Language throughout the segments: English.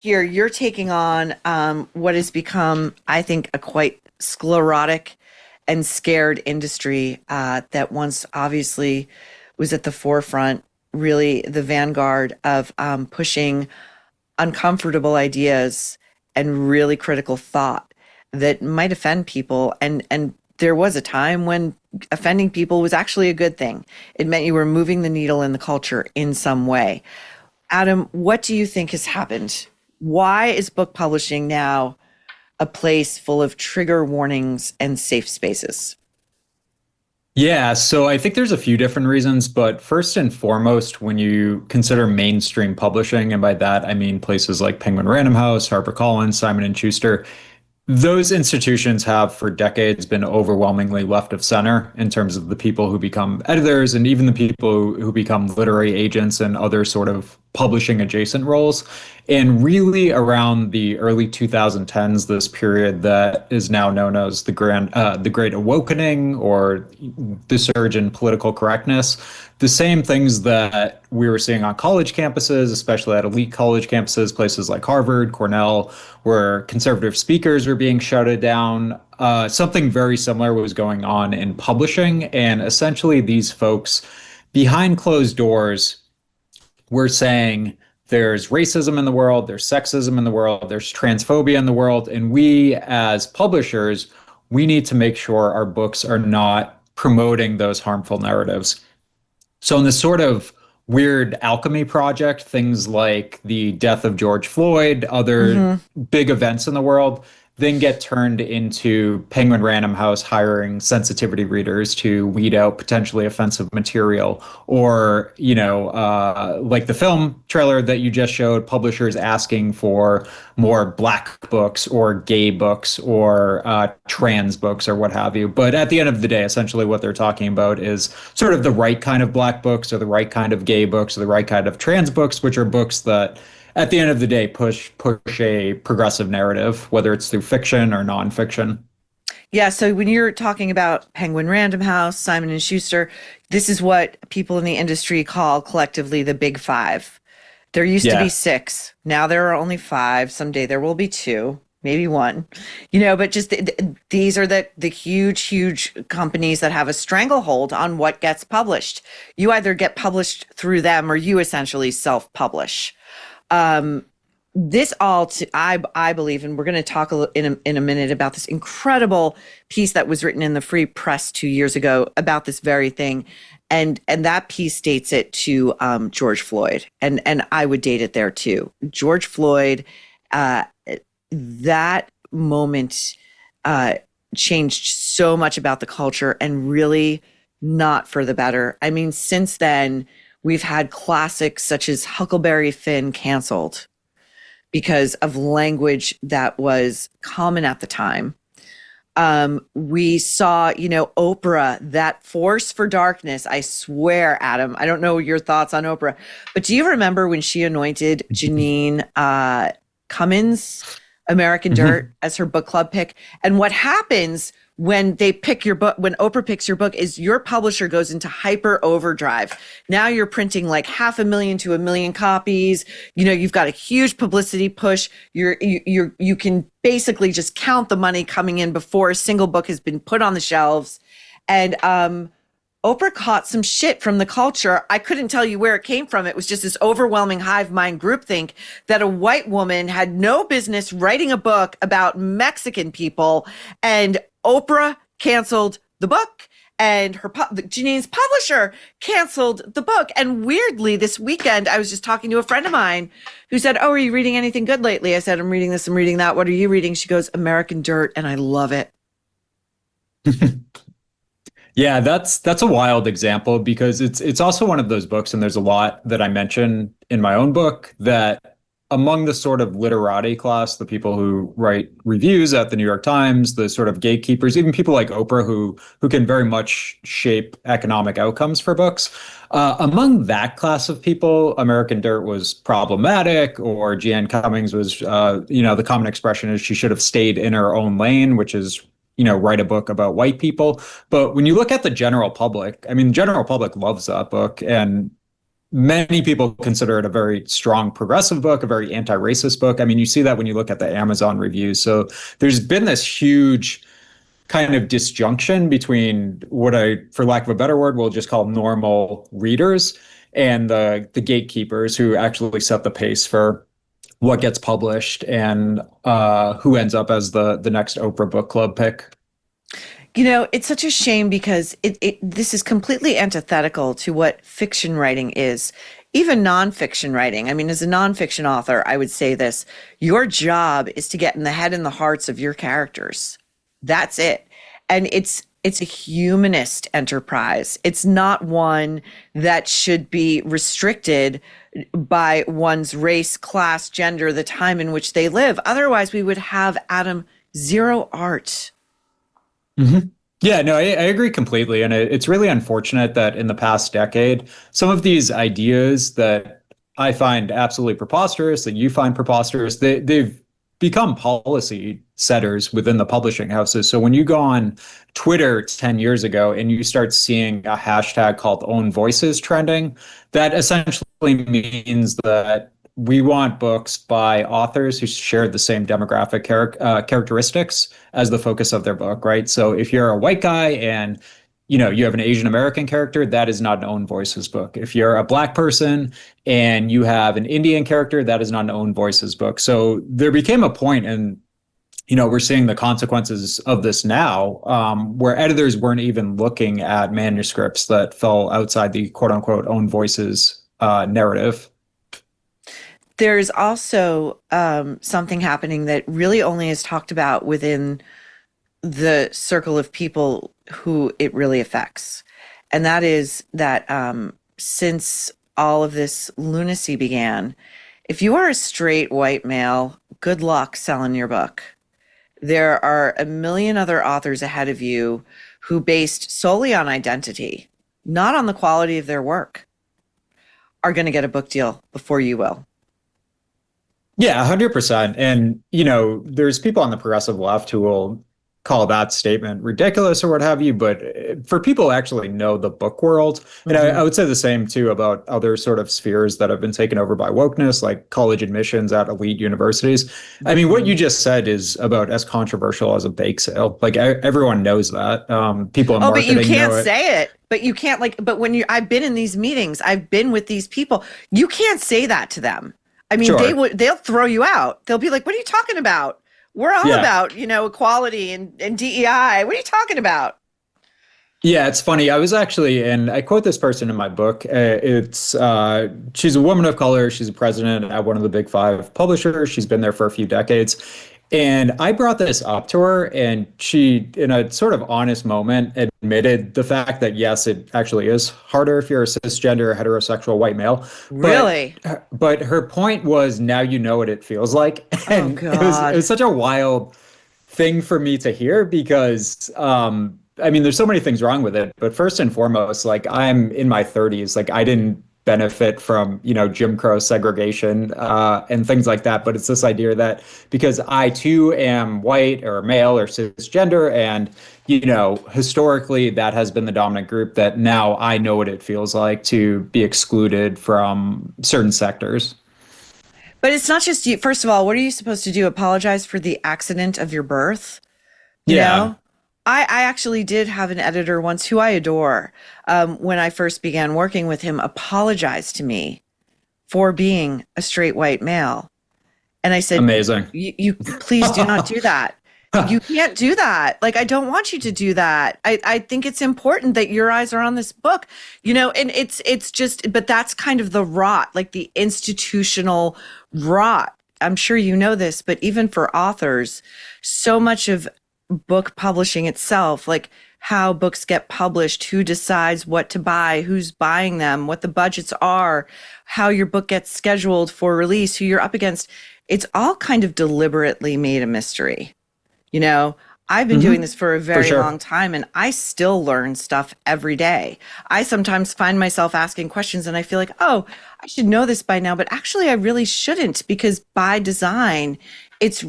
Here, you're taking on what has become, I think, a quite sclerotic and scared industry that once obviously was at the forefront, really the vanguard of pushing uncomfortable ideas and really critical thought that might offend people. And there was a time when offending people was actually a good thing. It meant you were moving the needle in the culture in some way. Adam, what do you think has happened? Why is book publishing now a place full of trigger warnings and safe spaces? Yeah, so I think there's a few different reasons, but first and foremost, when you consider mainstream publishing, and by that I mean places like Penguin Random House, HarperCollins, Simon and Schuster, those institutions have for decades been overwhelmingly left of center in terms of the people who become editors and even the people who become literary agents and other sort of publishing adjacent roles. And really around the early 2010s, this period that is now known as the Great Awakening or the surge in political correctness, the same things that we were seeing on college campuses, especially at elite college campuses, places like Harvard, Cornell, where conservative speakers were being shouted down. Something very similar was going on in publishing. And essentially, these folks behind closed doors were saying there's racism in the world, there's sexism in the world, there's transphobia in the world. And we, as publishers, we need to make sure our books are not promoting those harmful narratives. So in this sort of weird alchemy project, things like the death of George Floyd, other Hmm. big events in the world, then get turned into Penguin Random House hiring sensitivity readers to weed out potentially offensive material, or like the film trailer that you just showed, publishers asking for more black books or gay books or trans books or what have you. But at the end of the day, essentially what they're talking about is sort of the right kind of black books or the right kind of gay books or the right kind of trans books, which are books that at the end of the day push a progressive narrative, whether it's through fiction or nonfiction. Yeah, so when you're talking about Penguin Random House, Simon and Schuster, this is what people in the industry call collectively the big five. There used to be Yeah. six. Now there are only five. Someday there will be two, maybe one. But just these are the huge, huge companies that have a stranglehold on what gets published. You either get published through them or you essentially self-publish. Um, this all I believe, and we're going to talk in a minute about this incredible piece that was written in the Free Press 2 years ago about this very thing, and that piece dates it to George Floyd, and I would date it there too. George Floyd, uh, that moment changed so much about the culture, and really not for the better. I mean, since then we've had classics such as Huckleberry Finn canceled because of language that was common at the time. We saw, Oprah, that force for darkness. I swear, Adam, I don't know your thoughts on Oprah, but do you remember when she anointed Janine Cummins, American Mhm. Dirt, as her book club pick? And what happens when they pick your book, when Oprah picks your book, is your publisher goes into hyper overdrive. Now you're printing like 500,000 to 1 million copies. You've got a huge publicity push. You can basically just count the money coming in before a single book has been put on the shelves. And Oprah caught some shit from the culture. I couldn't tell you where it came from. It was just this overwhelming hive mind groupthink that a white woman had no business writing a book about Mexican people, and Oprah canceled the book, and Janine's publisher canceled the book. And weirdly, this weekend, I was just talking to a friend of mine who said, "Oh, are you reading anything good lately?" I said, "I'm reading this, I'm reading that. What are you reading?" She goes, "American Dirt," and I love it. Yeah, that's a wild example because it's also one of those books, and there's a lot that I mention in my own book that among the sort of literati class, the people who write reviews at the New York Times, the sort of gatekeepers, even people like Oprah who can very much shape economic outcomes for books. Among that class of people, American Dirt was problematic, or Jan Cummings was, the common expression is she should have stayed in her own lane, which is write a book about white people. But when you look at the general public, I mean, the general public loves that book. And many people consider it a very strong progressive book, a very anti-racist book. I mean, you see that when you look at the Amazon reviews. So there's been this huge kind of disjunction between what I, for lack of a better word, will just call normal readers and the gatekeepers who actually set the pace for what gets published and who ends up as the next Oprah book club pick. It's such a shame because this is completely antithetical to what fiction writing is, even nonfiction writing. I mean, as a nonfiction author, I would say this: your job is to get in the head and the hearts of your characters. That's it. And it's a humanist enterprise. It's not one that should be restricted by one's race, class, gender, the time in which they live. Otherwise, we would have, Adam, zero art. Mm-hmm. Yeah, no, I agree completely. And it's really unfortunate that in the past decade, some of these ideas that I find absolutely preposterous, that you find preposterous, they've become policy setters within the publishing houses. So when you go on Twitter 10 years ago and you start seeing a hashtag called own voices trending, that essentially means that we want books by authors who share the same demographic characteristics as the focus of their book, right? So if you're a white guy and you have an Asian American character, that is not an own voices book. If you're a black person and you have an Indian character, that is not an own voices book. So there became a point, and we're seeing the consequences of this now, where editors weren't even looking at manuscripts that fell outside the quote unquote own voices narrative. There's also something happening that really only is talked about within the circle of people who it really affects. And that is that since all of this lunacy began, if you are a straight white male, good luck selling your book. There are a million other authors ahead of you who, based solely on identity, not on the quality of their work, are going to get a book deal before you will. Yeah, 100%. And, there's people on the progressive left who will call that statement ridiculous or what have you. But for people who actually know the book world, and I would say the same too about other sort of spheres that have been taken over by wokeness, like college admissions at elite universities. I mean, what you just said is about as controversial as a bake sale. Like everyone knows that. People in marketing but you can't know it. say it. But you can't but when I've been in these meetings, I've been with these people, you can't say that to them. I mean, Sure. they'll throw you out. They'll be like, what are you talking about? We're all about, equality and DEI. What are you talking about? Yeah, it's funny. I was actually, and I quote this person in my book. She's a woman of color. She's a president at one of the big five publishers. She's been there for a few decades. And I brought this up to her, and she, in a sort of honest moment, admitted the fact that, yes, it actually is harder if you're a cisgender, heterosexual white male. Really? But her point was, now you know what it feels like. And Oh, God. it was such a wild thing for me to hear because, I mean, there's so many things wrong with it. But first and foremost, like, I'm in my 30s. Like, I didn't benefit from, Jim Crow segregation and things like that. But it's this idea that because I too am white or male or cisgender, and, historically that has been the dominant group, that now I know what it feels like to be excluded from certain sectors. But it's not just you. First of all, what are you supposed to do? Apologize for the accident of your birth? You Yeah. know? I actually did have an editor once who I adore, when I first began working with him, apologize to me for being a straight white male. And I said, Amazing. You please do not do that. You can't do that. Like, I don't want you to do that. I think it's important that your eyes are on this book, and it's just, but that's kind of the rot, like the institutional rot. I'm sure you know this, but even for authors, so much of book publishing itself, like how books get published, who decides what to buy, who's buying them, what the budgets are, how your book gets scheduled for release, who you're up against. It's all kind of deliberately made a mystery. I've been doing this for a very long time, and I still learn stuff every day. I sometimes find myself asking questions and I feel like, oh, I should know this by now, but actually I really shouldn't, because by design, it's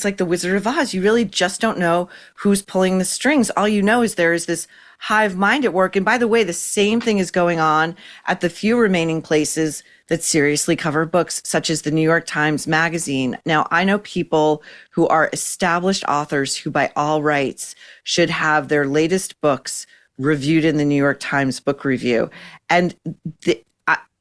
like the Wizard of Oz. You really just don't know who's pulling the strings. All you know is there is this hive mind at work. And by the way, the same thing is going on at the few remaining places that seriously cover books, such as the New York Times Magazine. Now, I know people who are established authors who, by all rights, should have their latest books reviewed in the New York Times Book Review. And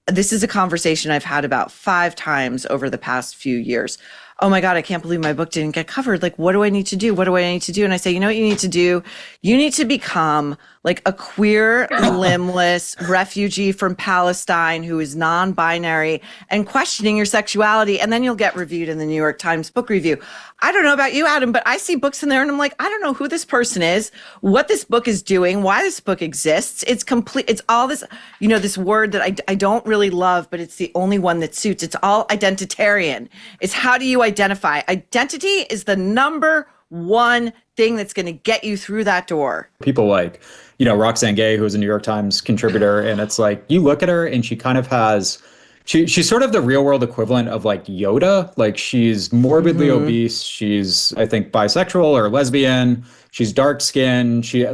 this is a conversation I've had about 5 times over the past few years. Oh my God, I can't believe my book didn't get covered. Like, what do I need to do? What do I need to do? And I say, you know what you need to do? You need to become like a queer, limbless refugee from Palestine who is non-binary and questioning your sexuality. And then you'll get reviewed in the New York Times Book Review. I don't know about you, Adam, but I see books in there and I'm like, I don't know who this person is, what this book is doing, why this book exists. It's complete. It's all this, this word that I don't really love, but it's the only one that suits. It's all identitarian. It's how do you identify? Identity is the number one thing that's going to get you through that door. People like, Roxane Gay, who's a New York Times contributor, and it's like, you look at her and she kind of has, she's sort of the real world equivalent of like Yoda. Like she's morbidly obese. She's, I think, bisexual or lesbian. She's dark skinned. She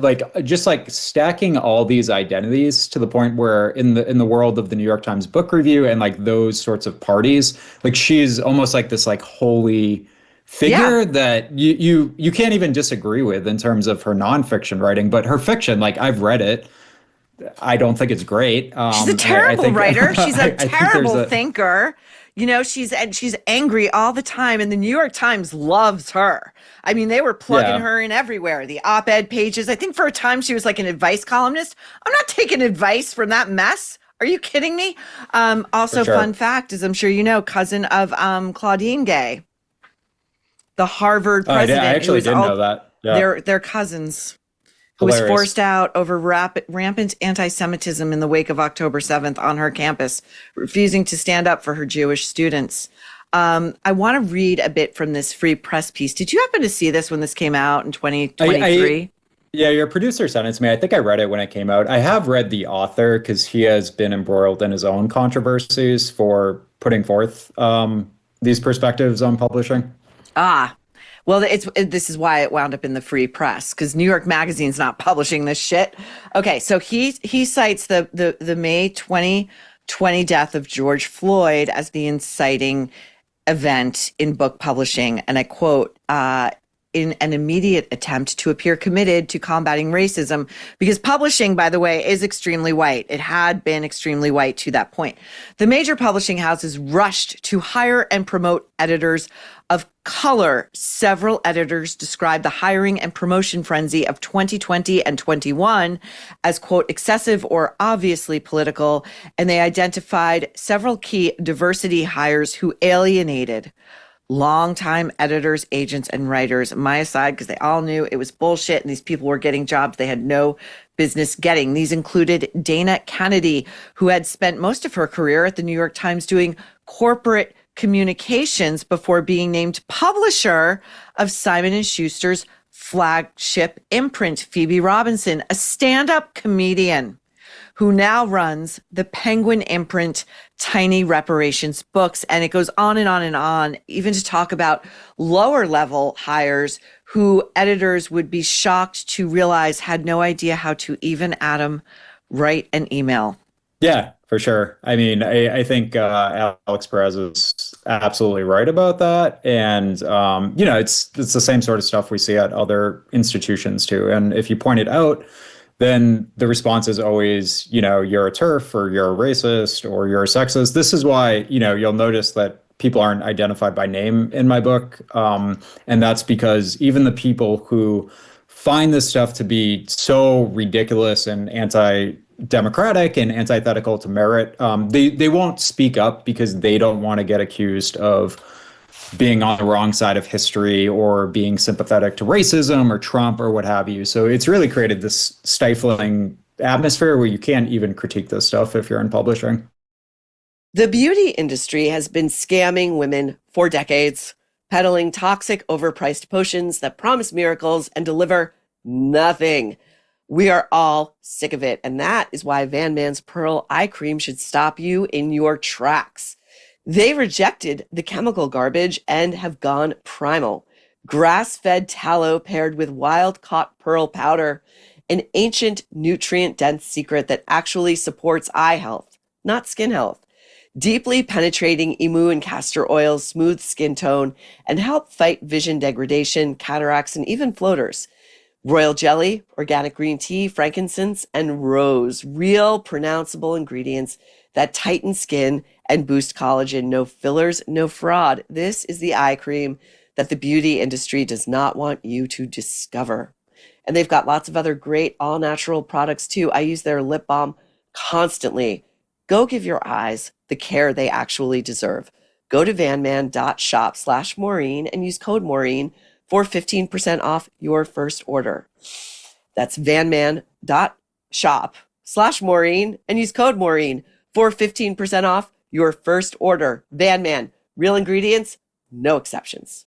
just stacking all these identities to the point where in the world of the New York Times Book Review and like those sorts of parties, like she's almost like this like holy figure that you can't even disagree with in terms of her nonfiction writing, but her fiction, like I've read it. I don't think it's great. She's a terrible writer. She's a terrible thinker. She's angry all the time, and the New York Times loves her. I mean, they were plugging her in everywhere. The op-ed pages. I think for a time she was like an advice columnist. I'm not taking advice from that mess. Are you kidding me? Also, fun fact, as I'm sure you know, cousin of Claudine Gay, the Harvard president. I actually didn't know that. Yeah. They're cousins. Who was forced out over rampant anti-Semitism in the wake of October 7th on her campus, refusing to stand up for her Jewish students. I want to read a bit from this Free Press piece. Did you happen to see this when this came out in 2023? Yeah, your producer sent it to me. I think I read it when it came out. I have read the author because he has been embroiled in his own controversies for putting forth these perspectives on publishing. Well, this is why it wound up in the Free Press, because New York Magazine's not publishing this shit. Okay, so he cites the May 2020 death of George Floyd as the inciting event in book publishing, and I quote, in an immediate attempt to appear committed to combating racism, because publishing, by the way, is extremely white. It had been extremely white to that point. The major publishing houses rushed to hire and promote editors of color. Several editors described the hiring and promotion frenzy of 2020 and 21 as, quote, excessive or obviously political, and they identified several key diversity hires who alienated longtime editors, agents, and writers, my aside, because they all knew it was bullshit and these people were getting jobs they had no business getting. These included Dana Kennedy, who had spent most of her career at the New York Times doing corporate communications before being named publisher of Simon & Schuster's flagship imprint. Phoebe Robinson, a stand-up comedian who now runs the Penguin imprint Tiny Reparations Books. And it goes on and on and on, even to talk about lower level hires who editors would be shocked to realize had no idea how to even, Adam, write an email. Yeah, for sure. I mean, I think Alex Perez is absolutely right about that. And, it's the same sort of stuff we see at other institutions too. And if you point it out, then the response is always, you're a TERF or you're a racist or you're a sexist. This is why, you'll notice that people aren't identified by name in my book. And that's because even the people who find this stuff to be so ridiculous and anti-democratic and antithetical to merit, they won't speak up because they don't want to get accused of being on the wrong side of history or being sympathetic to racism or Trump or what have you. So it's really created this stifling atmosphere where you can't even critique this stuff if you're in publishing. The beauty industry has been scamming women for decades, peddling toxic, overpriced potions that promise miracles and deliver nothing. We are all sick of it, and that is why Van Man's Pearl Eye Cream should stop you in your tracks. They rejected the chemical garbage and have gone primal. Grass-fed tallow paired with wild-caught pearl powder. an ancient nutrient-dense secret that actually supports eye health, not skin health. Deeply penetrating emu and castor oils smooth skin tone and help fight vision degradation, cataracts, and even floaters. Royal jelly, organic green tea, frankincense, and rose, real pronounceable ingredients that tighten skin and boost collagen. No fillers, no fraud. This is the eye cream that the beauty industry does not want you to discover. And they've got lots of other great all-natural products too. I use their lip balm constantly. Go give your eyes the care they actually deserve. Go to vanman.shop/Maureen and use code Maureen for 15% off your first order. That's vanman.shop/Maureen and use code Maureen for 15% off your first order. Van Man, real ingredients, no exceptions.